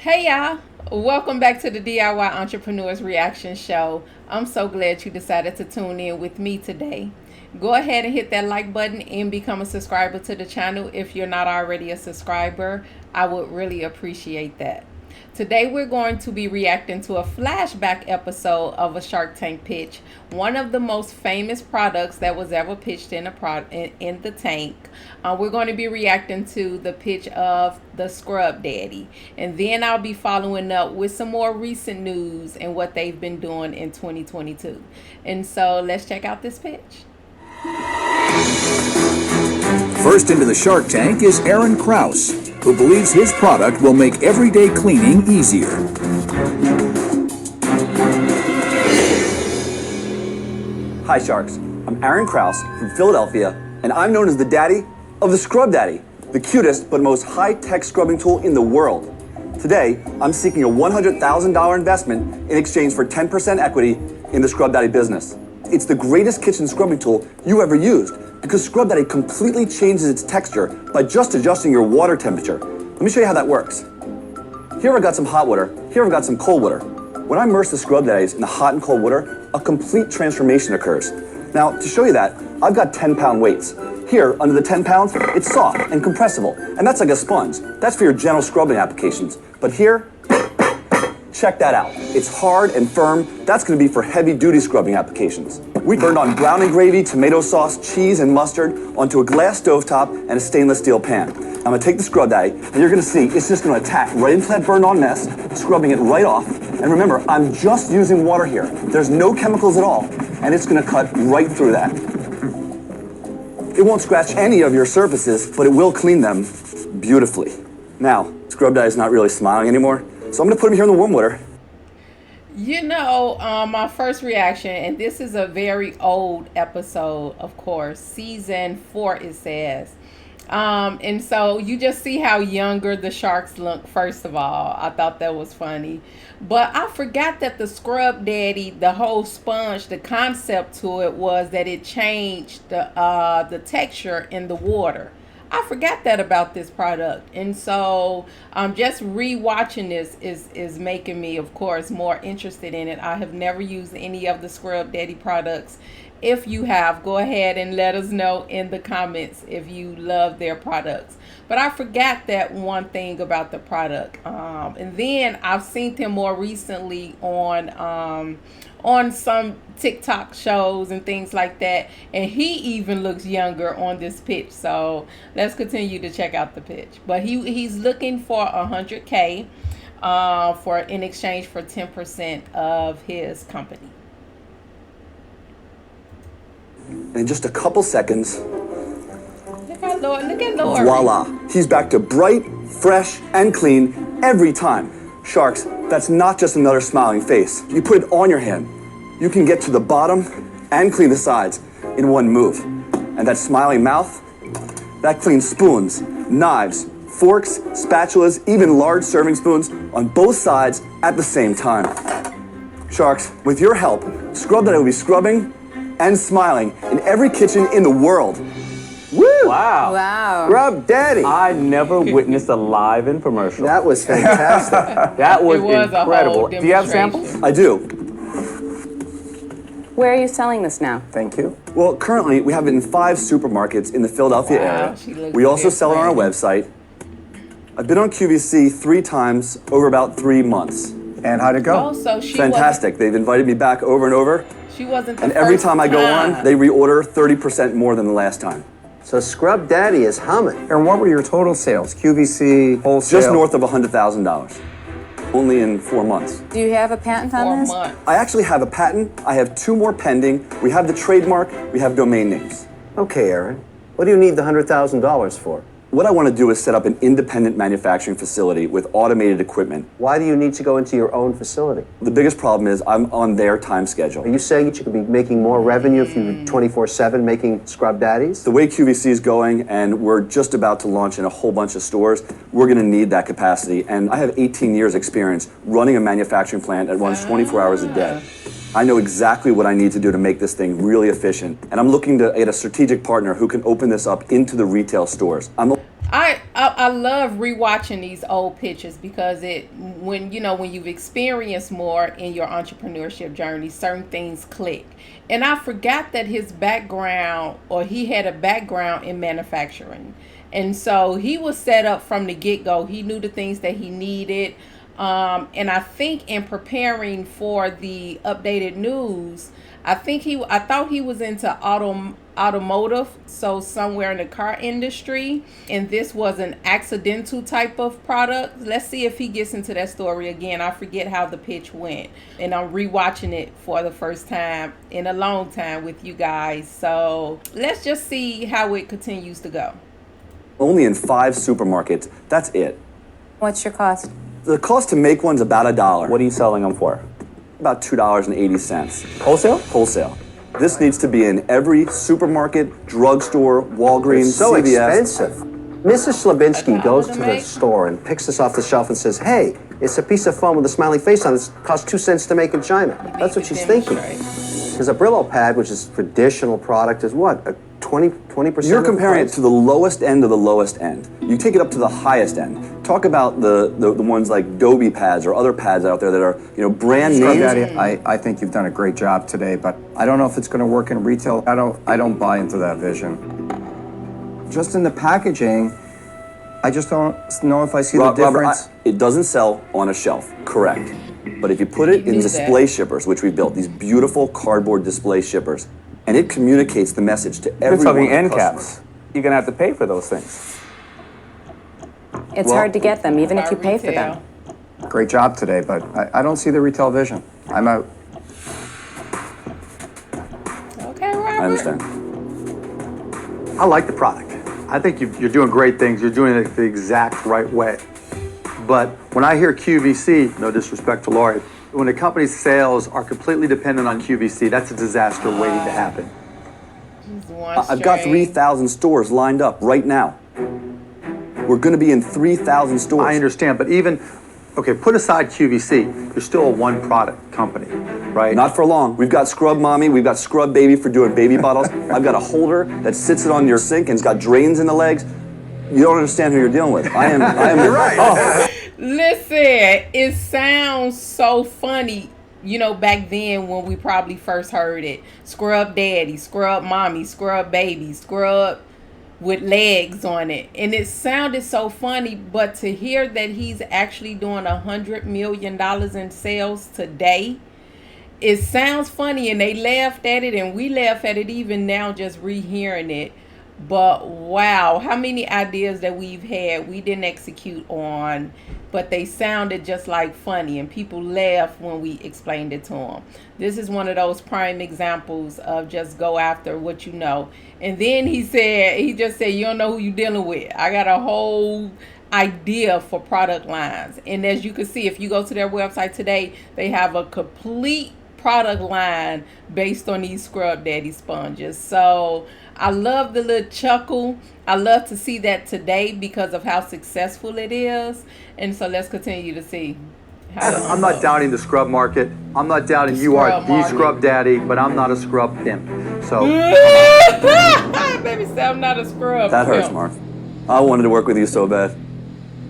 Hey y'all, welcome back to the DIY Entrepreneurs Reaction Show. I'm so glad you decided to tune in with me today. Go ahead and hit that like button and become a subscriber to the channel if you're not already a subscriber. I would really appreciate that. Today we're going to be reacting to a flashback episode of a Shark Tank pitch, one of the most famous products that was ever pitched in the tank. We're going to be reacting to the pitch of the Scrub Daddy, and then I'll be following up with some more recent news and what they've been doing in 2022. And so let's check out this pitch. First into the Shark Tank is Aaron Krause, who believes his product will make everyday cleaning easier. Hi Sharks, I'm Aaron Krause from Philadelphia, and I'm known as the daddy of the Scrub Daddy, the cutest but most high-tech scrubbing tool in the world. Today, I'm seeking a $100,000 investment in exchange for 10% equity in the Scrub Daddy business. It's the greatest kitchen scrubbing tool you ever used because Scrub Daddy completely changes its texture by just adjusting your water temperature. Let me show you how that works. Here I've got some hot water, here I've got some cold water. When I immerse the Scrub Daddies in the hot and cold water, a complete transformation occurs. Now, to show you that, I've got 10-pound weights. Here, under the 10 pounds, it's soft and compressible, and that's like a sponge. That's for your gentle scrubbing applications. But here, check that out. It's hard and firm. That's going to be for heavy-duty scrubbing applications. We burned on brown and gravy, tomato sauce, cheese, and mustard onto a glass stovetop and a stainless steel pan. I'm going to take the Scrub Daddy, and you're going to see it's just going to attack right into that burned-on mess, scrubbing it right off. And remember, I'm just using water here. There's no chemicals at all, and it's going to cut right through that. It won't scratch any of your surfaces, but it will clean them beautifully. Now, Scrub Daddy's not really smiling anymore, so I'm going to put him here in the warm water. You know, my first reaction, and this is a very old episode, of course, season 4 it says. And so you just see how younger the sharks look, first of all. I thought that was funny. But I forgot that the Scrub Daddy, the whole sponge, the concept to it was that it changed the texture in the water. I forgot that about this product, and so just re-watching this is making me, of course, more interested in it. I have never used any of the Scrub Daddy products. If you have, go ahead and let us know in the comments if you love their products. But I forgot that one thing about the product, and then I've seen him more recently on some TikTok shows and things like that, and he even looks younger on this pitch. So let's continue to check out the pitch. But he's looking for 100K for in exchange for 10% of his company. In just a couple seconds, Look at Lord. voila, he's back to bright, fresh, and clean every time. Sharks, that's not just another smiling face. You put it on your hand, you can get to the bottom and clean the sides in one move. And that smiling mouth, that cleans spoons, knives, forks, spatulas, even large serving spoons on both sides at the same time. Sharks, with your help, Scrub Daddy will be scrubbing and smiling in every kitchen in the world. Woo! Wow. Wow. Scrub Daddy. I never witnessed a live infomercial. That was fantastic. That was It was a whole incredible. Do you have demonstration. samples? I do. Where are you selling this now? Thank you. Well, currently we have it in 5 supermarkets in the Philadelphia Wow, area. she looks We also sell it on our different. website. I've been on QVC 3 times over about 3 months. And how'd it go? Oh, so she Fantastic. They've invited me back over and over. She wasn't the And every first time I go on, they reorder 30% more than the last time. So Scrub Daddy is humming. And what were your total sales? QVC, wholesale? Just north of $100,000. Only in 4 months. Do you have a patent on 4 this? months. I actually have a patent. I have 2 more pending. We have the trademark. We have domain names. Okay, Aaron. What do you need the $100,000 for? What I want to do is set up an independent manufacturing facility with automated equipment. Why do you need to go into your own facility? The biggest problem is I'm on their time schedule. Are you saying that you could be making more revenue if you were 24/7 making Scrub Daddies? The way QVC is going, and we're just about to launch in a whole bunch of stores, we're going to need that capacity. And I have 18 years experience running a manufacturing plant that runs 24 hours a day. I know exactly what I need to do to make this thing really efficient. And I'm looking to get a strategic partner who can open this up into the retail stores. I love rewatching these old pictures because when you've experienced more in your entrepreneurship journey, certain things click. And I forgot that he had a background in manufacturing. And so he was set up from the get-go. He knew the things that he needed. And I think in preparing for the updated news, I thought he was into automotive, so somewhere in the car industry, and this was an accidental type of product. Let's see if he gets into that story again. I forget how the pitch went, and I'm rewatching it for the first time in a long time with you guys. So let's just see how it continues to go. Only in 5 supermarkets. That's it. What's your cost? The cost to make one's about $1. What are you selling them for? About $2.80. Wholesale? Wholesale. This needs to be in every supermarket, drugstore, Walgreens, It's so CVS. expensive. Mrs. Slabinsky goes to the make. store and picks this off the shelf and says, hey, it's a piece of foam with a smiley face on it. It costs 2 cents to make in China. That's what she's thinking. Because a Brillo pad, which is a traditional product, is what? A 20%? You're of the comparing it price? to the lowest end of the lowest end. You take it up to the highest end. Talk about the ones like Dobie pads or other pads out there that are brand Scrub names. Daddy, I think you've done a great job today, but I don't know if it's going to work in retail. I don't buy into that vision. Just in the packaging, I just don't know if I see the difference. Robert, it doesn't sell on a shelf, correct. But if you put it in knew display that. shippers, which we built, these beautiful cardboard display shippers, and it communicates the message to You're everyone. talking end caps. You're going to have to pay for those things. It's Well, hard to get them, even if By you pay for retail. them. Great job today, but I don't see the retail vision. I'm out. Okay, Robert. I understand. I like the product. I think you're doing great things. You're doing it the exact right way. But when I hear QVC, no disrespect to Lori, when a company's sales are completely dependent on QVC, that's a disaster waiting to happen. Just one I've got string. 3,000 stores lined up right now. We're going to be in 3,000 stores. I understand, but even, okay, put aside QVC, you're still a one-product company, right? Not for long. We've got Scrub Mommy, we've got Scrub Baby for doing baby bottles. I've got a holder that sits it on your sink and it's got drains in the legs. You don't understand who you're dealing with. I am. You're right. Oh. Listen, it sounds so funny, back then when we probably first heard it. Scrub Daddy, Scrub Mommy, Scrub Baby, Scrub with legs on it. And it sounded so funny, but to hear that he's actually doing $100 million in sales today, it sounds funny, and they laughed at it, and we laugh at it even now just rehearing it. But wow, how many ideas that we've had we didn't execute on, but they sounded just like funny, and people laughed when we explained it to them. This is one of those prime examples of just go after what you know. And then he just said, you don't know who you're dealing with. I got a whole idea for product lines. And as you can see, if you go to their website today, they have a complete product line based on these Scrub Daddy sponges. So I love the little chuckle. I love to see that today because of how successful it is. And so let's continue to see how it I'm not doubting the scrub market. I'm not doubting you are scrub the market. scrub daddy, but I'm not a scrub pimp. So Baby said I'm not a scrub. That hurts, pimp. Mark. I wanted to work with you so bad.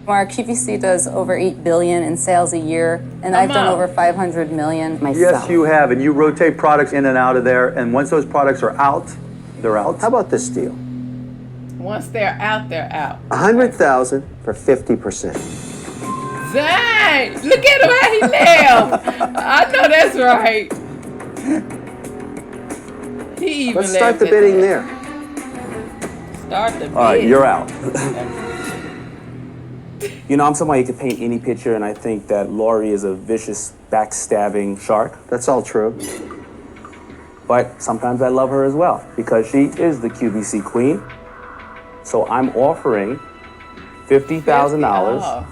Mark, QVC does over $8 billion in sales a year, and I've done on. over $500 million myself. yes, you have, and you rotate products in and out of there, and once those products are out, they're out. How about this deal? Once they're out, they're out. 100,000 for 50%. Dang! Look at him how he laughed. I know that's right. He even Let's start laughed the at bidding that. there. Start the All right, bid. you're out. I'm somebody who can paint any picture, and I think that Lori is a vicious, backstabbing shark. That's all true. But sometimes I love her as well, because she is the QVC queen. So I'm offering $50,000 Oh.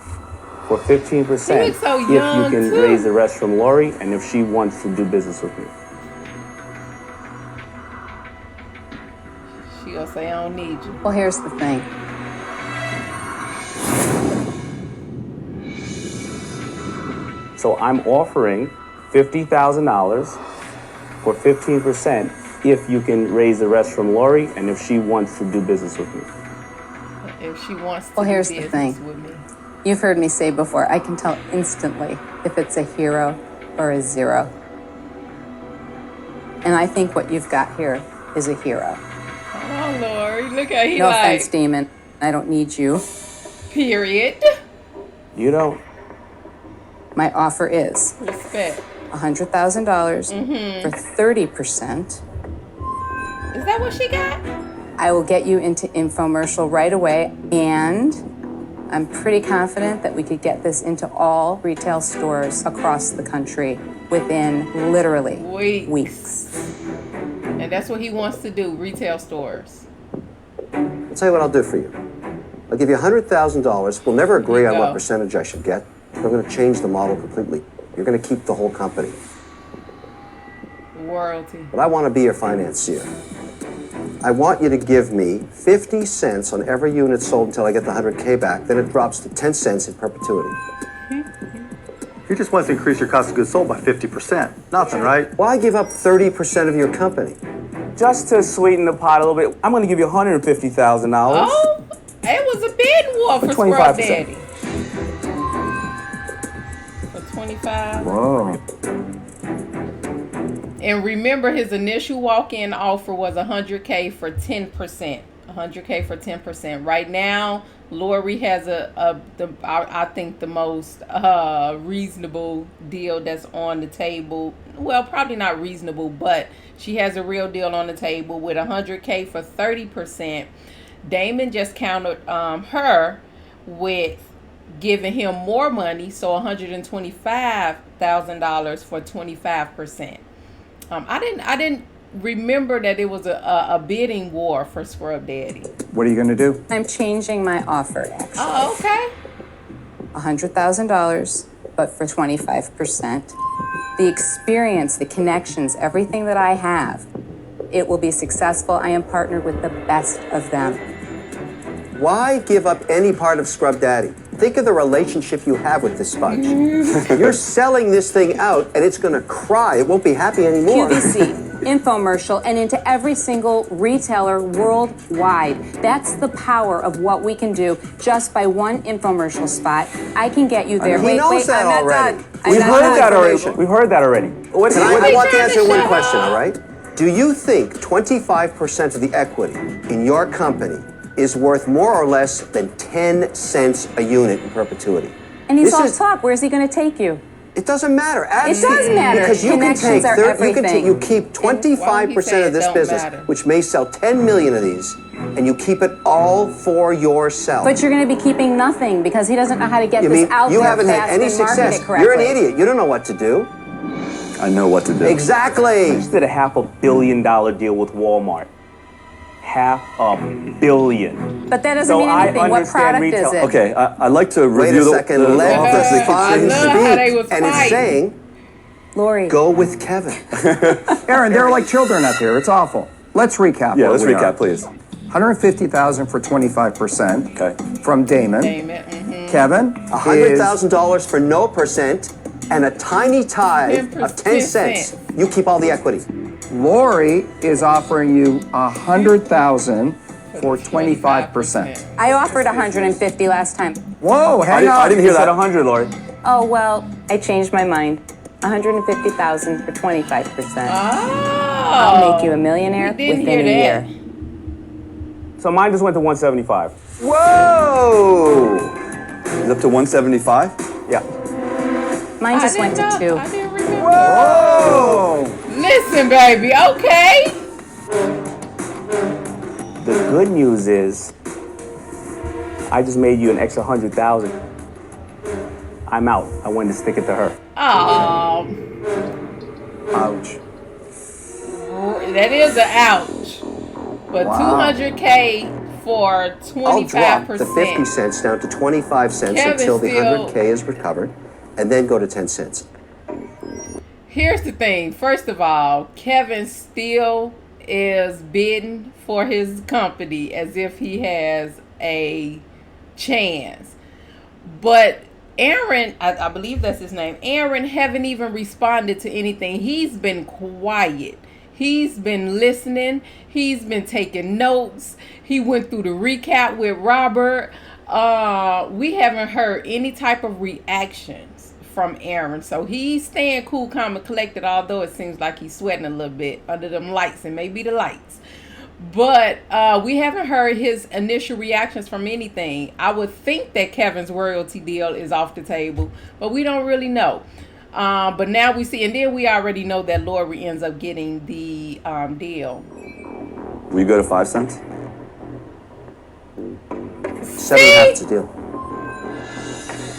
for 15% He looks so if you young, can too. raise the rest from Lori, and if she wants to do business with me. She gonna say I don't need you. Well, here's the thing. So I'm offering $50,000 for 15% if you can raise the rest from Lori, and if she wants to do business with me. If she wants to Well, do here's the business thing. with me. You've heard me say before, I can tell instantly if it's a hero or a zero. And I think what you've got here is a hero. Oh, Lord. Look at he No like, offense, Damon. I don't need you. period. You don't. My offer is Respect. $100,000 for 30%. Is that what she got? I will get you into infomercial right away, and I'm pretty confident that we could get this into all retail stores across the country within literally weeks. And that's what he wants to do, retail stores. I'll tell you what I'll do for you. I'll give you $100,000. We'll never agree on go. what percentage I should get. I'm going to change the model completely. You're going to keep the whole company. Royalty. But I want to be your financier. I want you to give me 50 cents on every unit sold until I get the 100K back. Then it drops to 10 cents in perpetuity. He just wants to increase your cost of goods sold by 50%. Nothing, right? Why give up 30% of your company? Just to sweeten the pot a little bit, I'm going to give you $150,000. Oh, it was a bidding war for Scrub 25%. Daddy. For 25. Whoa. And remember, his initial walk-in offer was 100K for 10%. 100K for 10%. Right now, Lori has I think the most reasonable deal that's on the table. Well, probably not reasonable, but she has a real deal on the table with 100K for 30%. Damon just countered her with giving him more money, so $125,000 for 25%. I didn't remember that it was a bidding war for Scrub Daddy. What are you going to do? I'm changing my offer, actually. Oh, okay. $100,000, but for 25%. The experience, the connections, everything that I have, it will be successful. I am partnered with the best of them. Why give up any part of Scrub Daddy? Think of the relationship you have with this sponge. You're selling this thing out, and it's going to cry. It won't be happy anymore. QVC, infomercial, and into every single retailer worldwide. That's the power of what we can do just by one infomercial spot. I can get you there. He knows that I'm not already. done. We've I'm not heard done. that already. We've heard that already. I want to answer one question, all right? Do you think 25% of the equity in your company is worth more or less than 10 cents a unit in perpetuity? And he's This all is- talk. Where's he going to take you? It doesn't matter. It does matter. Because you can Connections take are everything. you keep 25% of this don't business, matter? which may sell 10 million of these, and you keep it all for yourself. But you're going to be keeping nothing because he doesn't know how to get You this mean out you there haven't had fast any and market success? it correctly. You're an idiot. You don't know what to do. I know what to do. Exactly. Just did a $500 million deal with Walmart. $500 million. But that doesn't So mean I anything. What understand product retail- is it? Okay, I'd like to Wait review a second. Let the offers. fun I love how they was speak. And it's fighting. saying, Lori. go with Kevin. Aaron, they're like children up here. It's awful. Let's recap. Yeah, what let's we recap, are. please. $150,000 for 25%. Okay. From Damon. Damon. Kevin $100,000 for no percent and a tiny tithe of 10 cents. You keep all the equity. Lori is offering you $100,000 for 25%. I offered 150 last time. Whoa, hang on. I didn't hear You said that. 100, Lori. Oh, well, I changed my mind. 150,000 for 25%. I'll make you a millionaire We didn't within a hear year. So mine just went to 175. Whoa! Is up to 175? Yeah. Mine just went to 2. I didn't remember. Whoa! Listen, baby. Okay. The good news is, I just made you an extra 100,000. I'm out. I wanted to stick it to her. Oh, Ouch. that is an ouch. But Wow. 200K for 25%. I'll drop the 50 cents down to 25 cents Kevin until the still- 100K is recovered, and then go to 10 cents. Here's the thing. First of all, Kevin still is bidding for his company as if he has a chance. But Aaron, I believe that's his name, Aaron haven't even responded to anything. He's been quiet. He's been listening. He's been taking notes. He went through the recap with Robert. We haven't heard any type of reactions from Aaron. So he's staying cool, calm, and collected, although it seems like he's sweating a little bit under them lights, and maybe the lights. But we haven't heard his initial reactions from anything. I would think that Kevin's royalty deal is off the table, but we don't really know. But now we see, and then we already know that Lori ends up getting the deal. Will you go to 5 cents? 7.5 is the deal.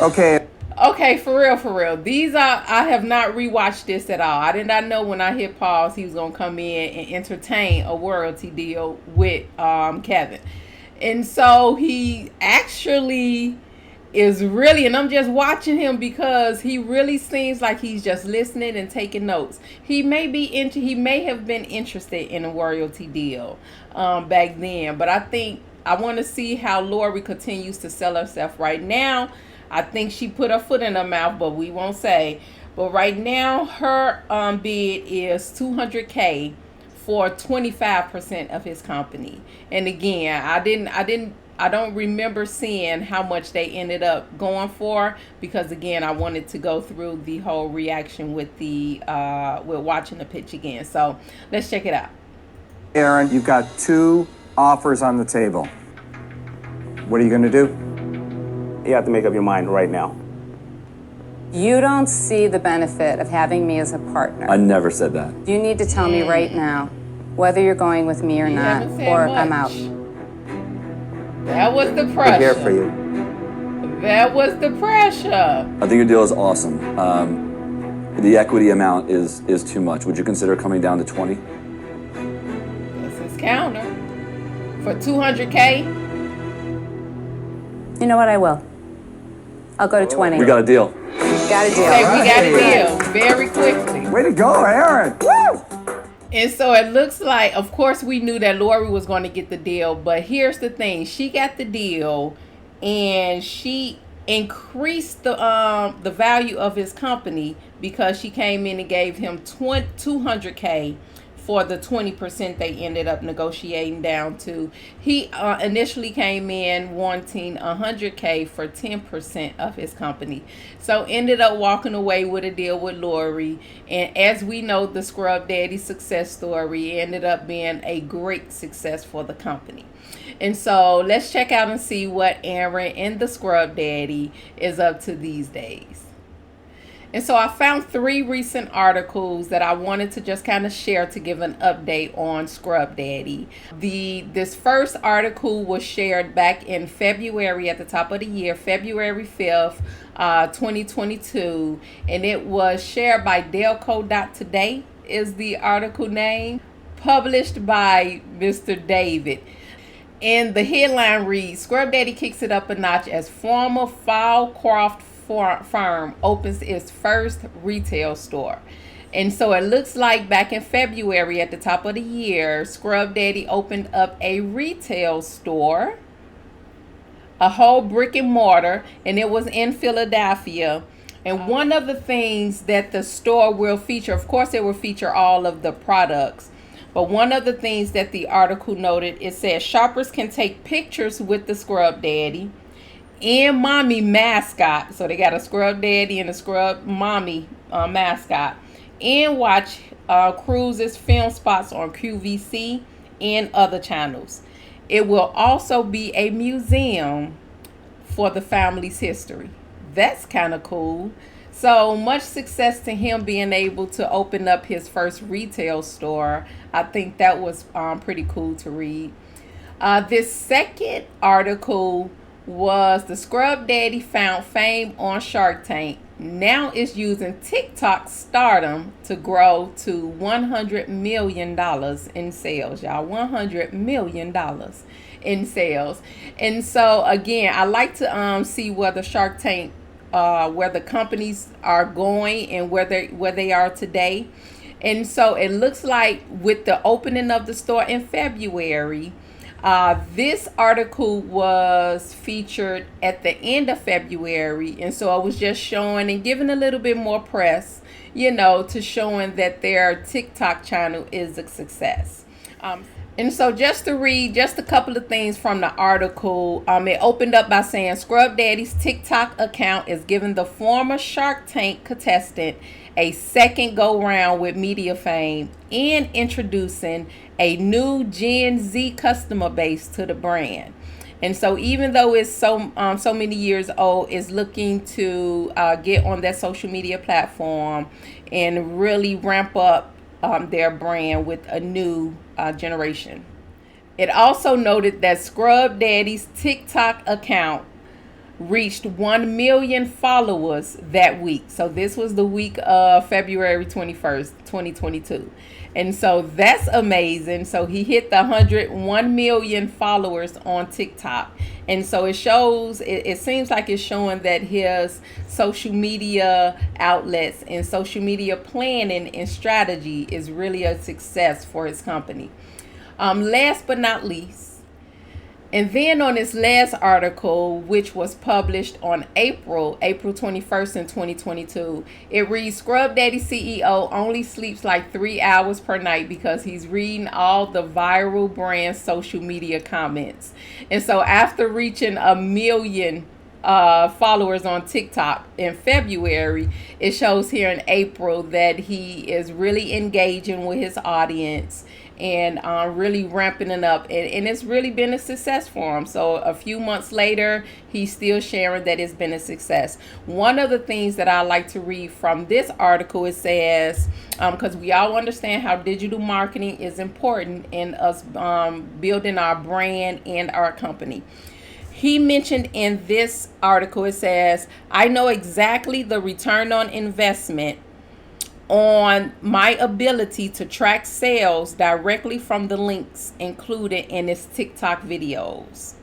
Okay. Okay, for real. These are, I have not rewatched this at all. I did not know when I hit pause he was gonna come in and entertain a royalty deal with Kevin. And so he actually is really, and I'm just watching him because he really seems like he's just listening and taking notes. He may have been interested in a royalty deal back then, but I want to see how Lori continues to sell herself right now. I think she put her foot in her mouth, but we won't say. But right now, her bid is $200K for 25% of his company. And again, I don't remember seeing how much they ended up going for, because again, I wanted to go through the whole reaction with with watching the pitch again. So let's check it out. Aaron, you've got 2 offers on the table. What are you going to do? You have to make up your mind right now. You don't see the benefit of having me as a partner. I never said that. You need to tell me right now whether you're going with me or You not, haven't said or much. I'm out. That was the I'm pressure. here for you. That was the pressure. I think your deal is awesome. The equity amount is too much. Would you consider coming down to 20? That's his counter. For $200K? You know what, I will. I'll go to 20. We got a deal. Got a deal. Okay, we got a deal very quickly. Way to go, Aaron. Woo! And so it looks like, of course, we knew that Lori was going to get the deal. But here's the thing. She got the deal, and she increased the value of his company because she came in and gave him $200K for the 20% they ended up negotiating down to. He initially came in wanting $100K for 10% of his company. So ended up walking away with a deal with Lori. And as we know, the Scrub Daddy success story ended up being a great success for the company. And so let's check out and see what Aaron and the Scrub Daddy is up to these days. And so I found 3 recent articles that I wanted to just kind of share to give an update on Scrub Daddy. This first article was shared back in February, at the top of the year, February 5th, 2022. And it was shared by Delco.today is the article name, published by Mr. David. And the headline reads, Scrub Daddy kicks it up a notch as former Fowlcroft firm opens its first retail store. And so it looks like back in February, at the top of the year, Scrub Daddy opened up a retail store, a whole brick and mortar, and it was in Philadelphia. And one of the things that the store will feature, of course it will feature all of the products, but one of the things that the article noted, it says shoppers can take pictures with the Scrub Daddy and mommy mascot. So they got a Scrub Daddy and a Scrub Mommy mascot, and watch cruises, film spots on QVC and other channels. It will also be a museum for the family's history. That's kind of cool. So much success to him being able to open up his first retail store. I think that was pretty cool to read. This second article was the Scrub Daddy found fame on Shark Tank. Now is using TikTok stardom to grow to $100 million in sales, y'all. $100 million in sales. And so again, I like to see where the Shark Tank, where the companies are going and where they are today. And so it looks like with the opening of the store in February, this article was featured at the end of February, and so I was just showing and giving a little bit more press to showing that their TikTok channel is a success. And so just to read just a couple of things from the article, it opened up by saying Scrub Daddy's TikTok account is giving the former Shark Tank contestant a second go-round with media fame and introducing a new Gen Z customer base to the brand. And so even though it's so many years old, it's looking to get on that social media platform and really ramp up their brand with a new generation. It also noted that Scrub Daddy's TikTok account reached 1 million followers that week. So this was the week of February 21st, 2022. And so that's amazing. So he hit the 101 million followers on TikTok. And so it shows, it seems like it's showing that his social media outlets and social media planning and strategy is really a success for his company. Last but not least, and then on this last article, which was published on April 21st in 2022, it reads, Scrub Daddy CEO only sleeps like 3 hours per night because he's reading all the viral brand social media comments. And so after reaching 1 million followers on TikTok in February, it shows here in April that he is really engaging with his audience and really ramping it up, and it's really been a success for him. So a few months later, he's still sharing that it's been a success. One of the things that I like to read from this article, it says, because we all understand how digital marketing is important in us building our brand and our company. He mentioned in this article, it says, I know exactly the return on investment on my ability to track sales directly from the links included in his TikTok videos.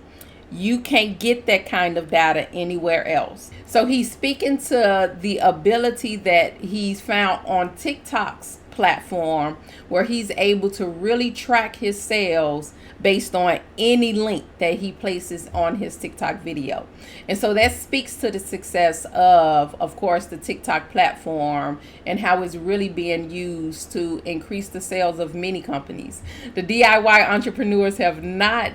You can't get that kind of data anywhere else. So he's speaking to the ability that he's found on TikTok's platform, where he's able to really track his sales based on any link that he places on his TikTok video. And so that speaks to the success of course, the TikTok platform and how it's really being used to increase the sales of many companies. The DIY entrepreneurs have not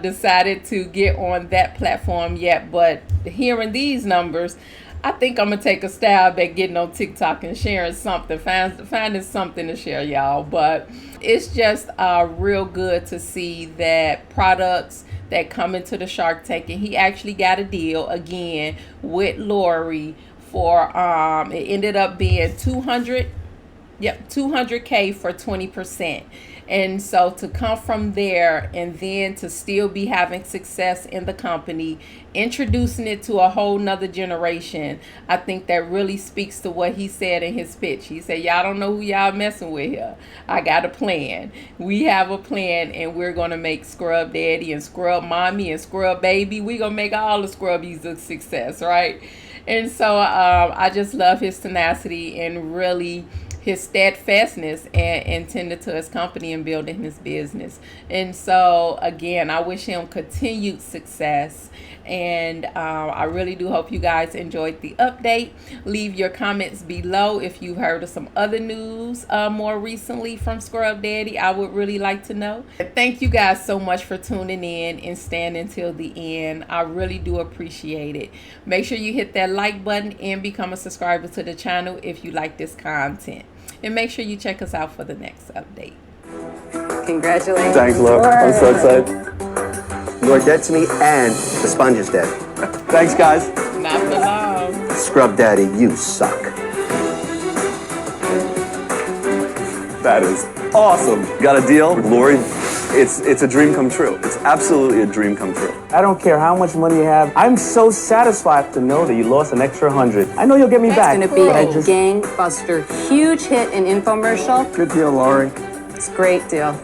decided to get on that platform yet, but hearing these numbers, I think I'm gonna take a stab at getting on TikTok and sharing something, finding something to share, y'all. But it's just real good to see that products that come into the Shark Tank, and he actually got a deal again with Lori for it ended up being 200K for 20%. And so to come from there and then to still be having success in the company, introducing it to a whole nother generation, I think that really speaks to what he said in his pitch. He said, y'all don't know who y'all messing with here. I got a plan. We have a plan, and we're going to make Scrub Daddy and Scrub Mommy and Scrub Baby. We're going to make all the Scrubbies a success, right? And so I just love his tenacity and really his steadfastness and tended to his company and building his business. And so again, I wish him continued success, and I really do hope you guys enjoyed the update. Leave your comments below if you've heard of some other news more recently from Scrub Daddy. I would really like to know. Thank you guys so much for tuning in and staying until the end. I really do appreciate it. Make sure you hit that like button and become a subscriber to the channel if you like this content. And make sure you check us out for the next update. Congratulations. Thanks, Laura. I'm so excited. You're dead to me, and the sponge is dead. Thanks, guys. Not for long. Scrub Daddy, you suck. That is awesome. Got a deal with Lori. It's a dream come true. It's absolutely a dream come true. I don't care how much money you have. I'm so satisfied to know that you lost an extra 100. I know you'll get me back. It's going to be a gangbuster, huge hit in infomercial. Good deal, Laurie. It's a great deal.